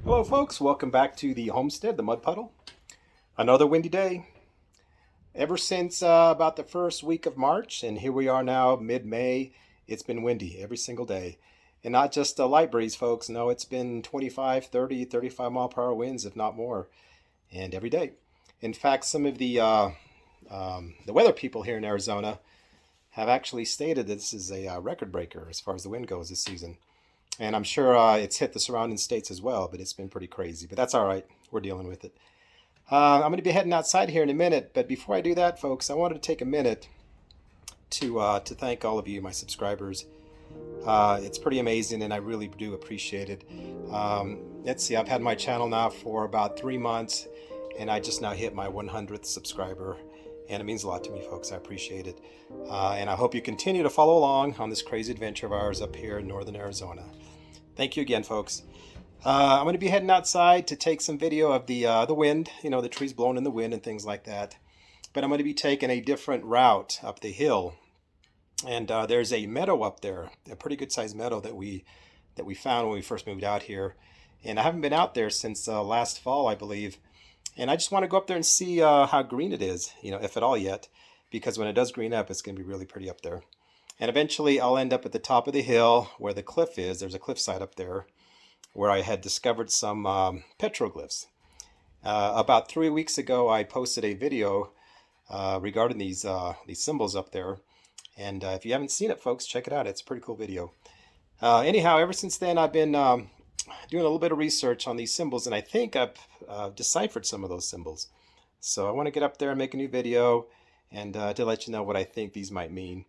Hello folks, welcome back to the homestead, the mud puddle. Another windy day. Ever since about the first week of March, and here we are now mid-May, it's been windy every single day. And not just a light breeze, folks. No, it's been 25, 30, 35 mile per hour winds, if not more, and every day. In fact, some of the weather people here in Arizona have actually stated that this is a record breaker as far as the wind goes this season. And I'm sure it's hit the surrounding states as well, but it's been pretty crazy. But that's all right. We're dealing with it. I'm going to be heading outside here in a minute. But before I do that, folks, I wanted to take a minute to thank all of you, my subscribers. It's pretty amazing, and I really do appreciate it. Let's see. I've had my channel now for about 3 months, and I just now hit my 100th subscriber. And it means a lot to me, folks. I appreciate it. And I hope you continue to follow along on this crazy adventure of ours up here in northern Arizona. Thank you again, folks. I'm going to be heading outside to take some video of the wind, you know, the trees blowing in the wind and things like that. But I'm going to be taking a different route up the hill. And there's a meadow up there, a pretty good sized meadow that we found when we first moved out here. And I haven't been out there since last fall, I believe. And I just want to go up there and see how green it is, you know, if at all yet. Because when it does green up, it's going to be really pretty up there. And eventually I'll end up at the top of the hill where the cliff is. There's a cliffside up there where I had discovered some petroglyphs. About 3 weeks ago, I posted a video regarding these symbols up there. And if you haven't seen it, folks, check it out. It's a pretty cool video. Anyhow, ever since then, I've been doing a little bit of research on these symbols, and I think I've deciphered some of those symbols. So I want to get up there and make a new video and to let you know what I think these might mean.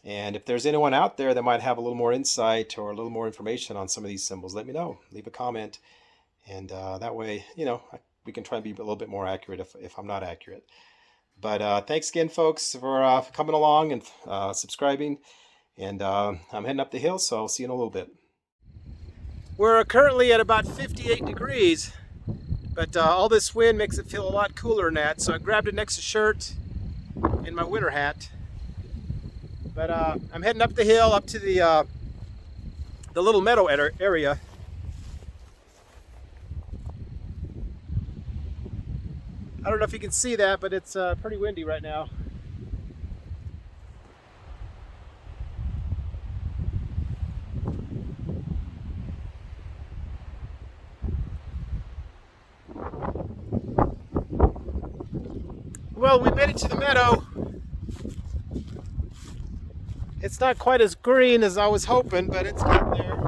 And if there's anyone out there that might have a little more insight or a little more information on some of these symbols, let me know. Leave a comment. And that way, you know, we can try and be a little bit more accurate if I'm not accurate. But thanks again, folks, for coming along and subscribing. And I'm heading up the hill, so I'll see you in a little bit. We're currently at about 58 degrees, but all this wind makes it feel a lot cooler than that. So I grabbed an extra shirt and my winter hat. But I'm heading up the hill, up to the little meadow area. I don't know if you can see that, but it's pretty windy right now. Well, we made it to the meadow. It's not quite as green as I was hoping, but it's getting there.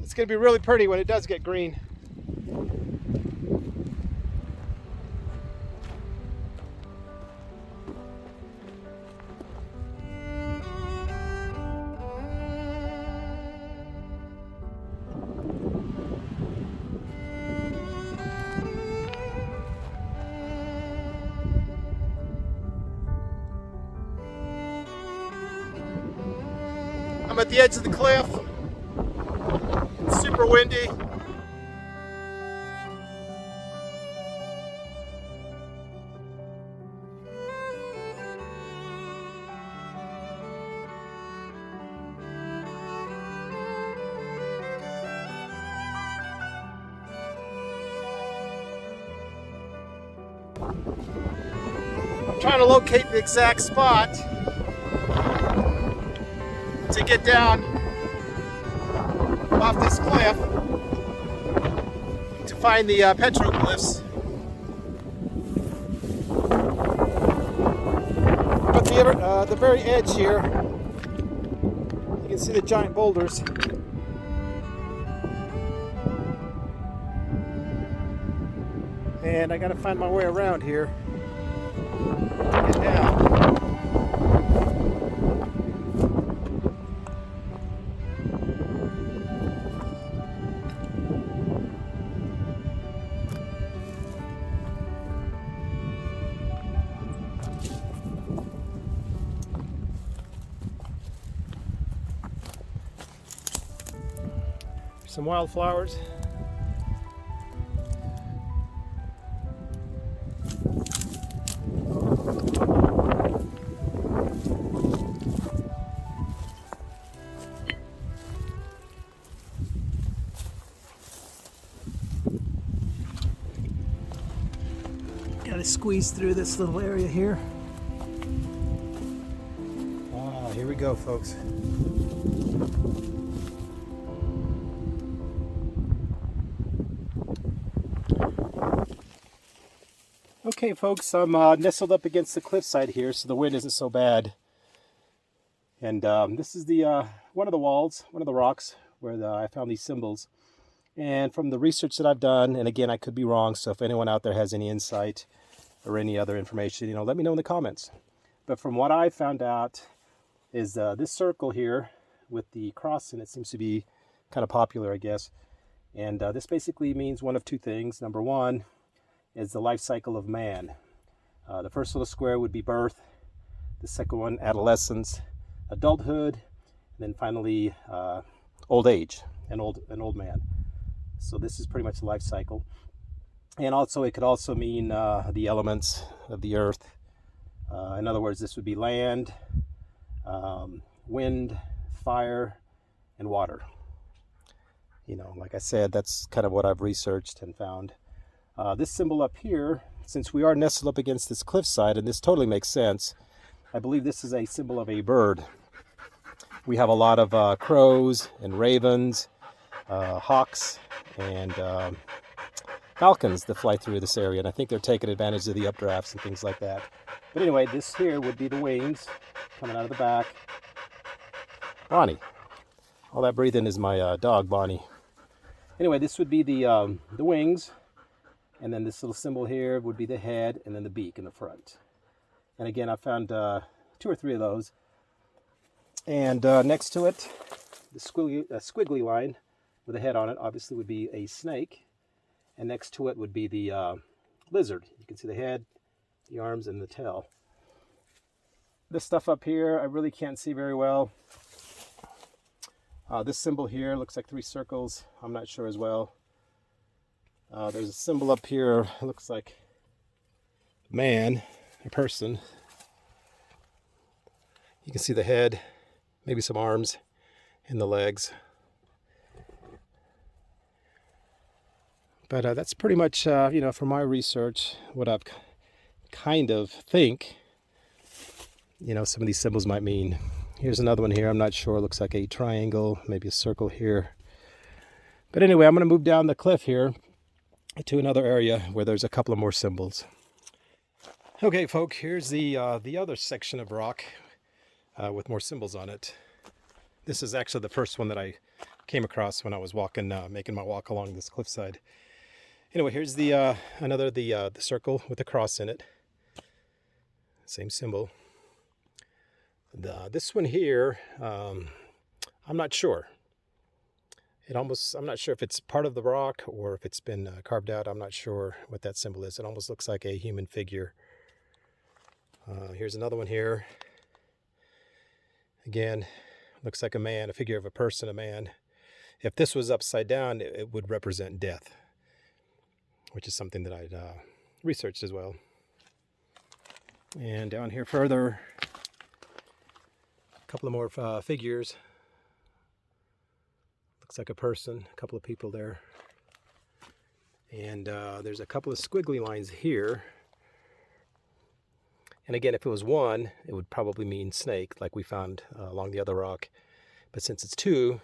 It's going to be really pretty when it does get green. I'm at the edge of the cliff. It's super windy. I'm trying to locate the exact spot to get down off this cliff to find the petroglyphs. But the very edge here, you can see the giant boulders. And I gotta find my way around here. Get down. Some wildflowers. Got to squeeze through this little area here. Ah, here we go, folks. Okay, folks, I'm nestled up against the cliffside here, so the wind isn't so bad. And this is the one of the walls, one of the rocks where I found these symbols. And from the research that I've done, and again, I could be wrong, so if anyone out there has any insight or any other information, let me know in the comments. But from what I found out is this circle here with the cross in it seems to be kind of popular, I guess. And this basically means one of two things. Number one is the life cycle of man. The first little square would be birth. The second one, adolescence, adulthood, and then finally old age, an old man. So this is pretty much the life cycle. And also it could also mean the elements of the earth. In other words, this would be land, wind, fire, and water. Like I said, that's kind of what I've researched and found. This symbol up here, since we are nestled up against this cliffside, and this totally makes sense, I believe this is a symbol of a bird. We have a lot of crows and ravens, hawks, and falcons that fly through this area, and I think they're taking advantage of the updrafts and things like that. But anyway, this here would be the wings coming out of the back. Bonnie. All that breathing is my dog, Bonnie. Anyway, this would be the wings. And then this little symbol here would be the head, and then the beak in the front. And again, I found 2 or 3 of those. And next to it, the squiggly line with a head on it obviously would be a snake. And next to it would be the lizard. You can see the head, the arms, and the tail. This stuff up here, I really can't see very well. This symbol here looks like 3 circles. I'm not sure as well. There's a symbol up here, looks like man, a person. You can see the head, maybe some arms, and the legs. But that's pretty much, from my research, what I've kind of think, some of these symbols might mean. Here's another one here, I'm not sure, looks like a triangle, maybe a circle here. But anyway, I'm going to move down the cliff here to another area where there's a couple of more symbols. Okay, folks, here's the other section of rock with more symbols on it. This is actually the first one that I came across when I was walking, making my walk along this cliffside. Anyway, here's the circle with the cross in it. Same symbol. This one here, I'm not sure. I'm not sure if it's part of the rock or if it's been carved out. I'm not sure what that symbol is. It almost looks like a human figure. Here's another one here. Again, looks like a man, a figure of a person, a man. If this was upside down, it would represent death, which is something that I'd researched as well. And down here further, a couple of more figures. Looks like a person, a couple of people there. And there's a couple of squiggly lines here. And again, if it was one, it would probably mean snake, like we found along the other rock. But since it's 2,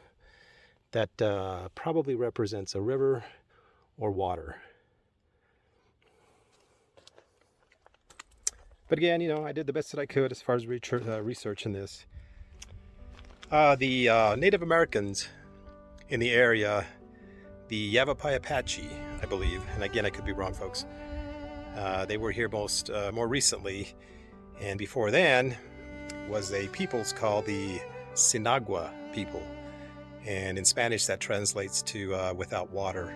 that probably represents a river or water. But again, I did the best that I could as far as researching this. The Native Americans in the area, the Yavapai Apache, I believe, and again, I could be wrong, folks, They were here more recently, and before then was a peoples called the Sinagua people, and in Spanish that translates to without water.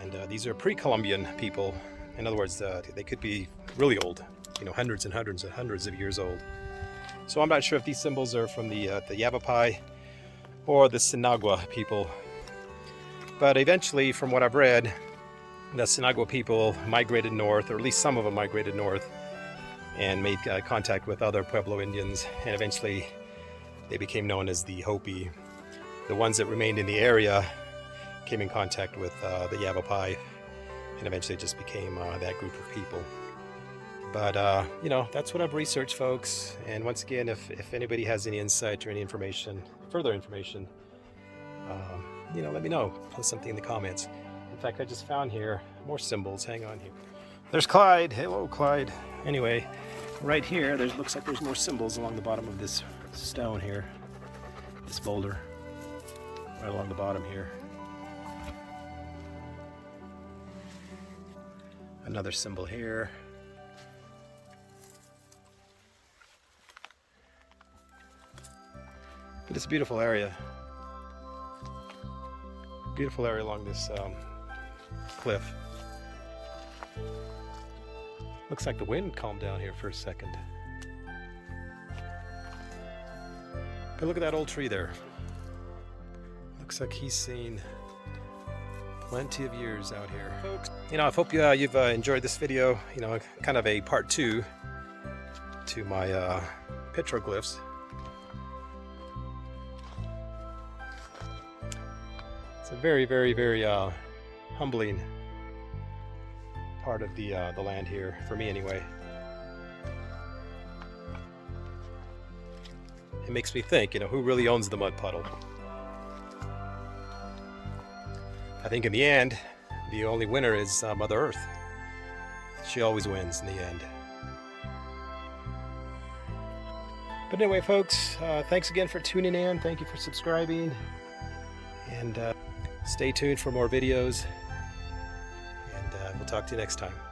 And these are pre-Columbian people. In other words, they could be really old, hundreds and hundreds and hundreds of years old. So I'm not sure if these symbols are from the Yavapai or the Sinagua people. But eventually, from what I've read, the Sinagua people migrated north, or at least some of them migrated north, and made contact with other Pueblo Indians, and eventually they became known as the Hopi. The ones that remained in the area came in contact with the Yavapai, and eventually just became that group of people. But that's what I've researched, folks. And once again, if anybody has any insight or any information, further information, let me know. Post something in the comments. In fact, I just found here more symbols. Hang on here. There's Clyde. Hello, Clyde. Anyway, right here, looks like there's more symbols along the bottom of this stone here, this boulder, right along the bottom here. Another symbol here. But it's a beautiful area. Beautiful area along this cliff. Looks like the wind calmed down here for a second. But look at that old tree there. Looks like he's seen plenty of years out here. Folks, I hope you've enjoyed this video, kind of a part 2 to my petroglyphs. It's a very, very, very humbling part of the land here, for me anyway. It makes me think, who really owns the mud puddle? I think in the end, the only winner is Mother Earth. She always wins in the end. But anyway, folks, thanks again for tuning in. Thank you for subscribing. And stay tuned for more videos. And we'll talk to you next time.